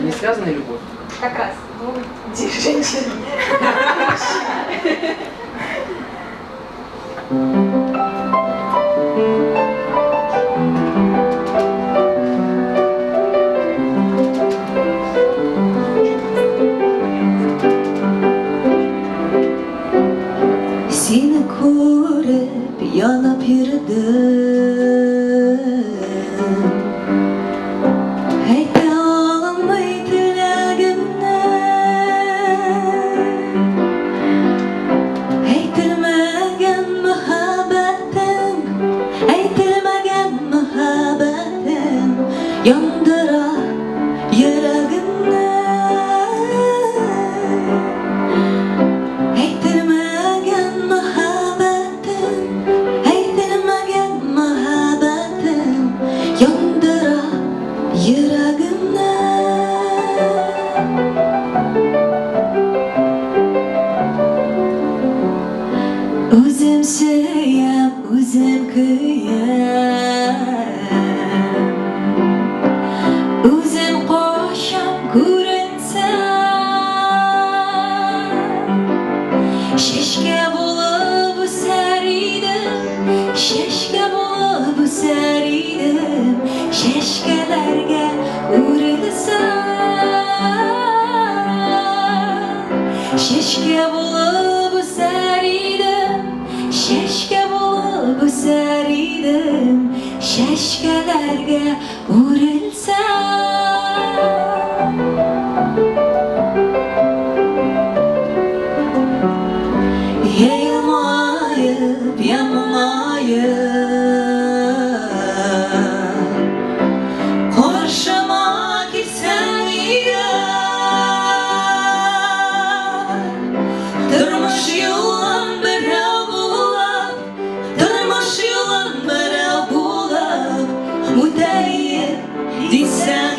Не связана любовь? Как раз. Ну, женщина. Seni ko'rib yonib yurdim, ayta olmay tilagimni, aytilmagan muhabbatim, aytilmagan muhabbatim yondirar yuragimni. O'zim suyab, o'zim kuyab, o'zim qo'shib ko'rinsam, shashka bo'lib o'sar edim, shashka bo'lib o'sar edim, shashkalarga urilsam, shashka bo'lib o'sar edim, shashka bo'lib o'sar edim, shashkalarga urilsam. Yayılmayıp yanmayıp karşıma gitsen ya, durmuş yolun bera bulap, durmuş yolun bera bulap, mutayip ditsen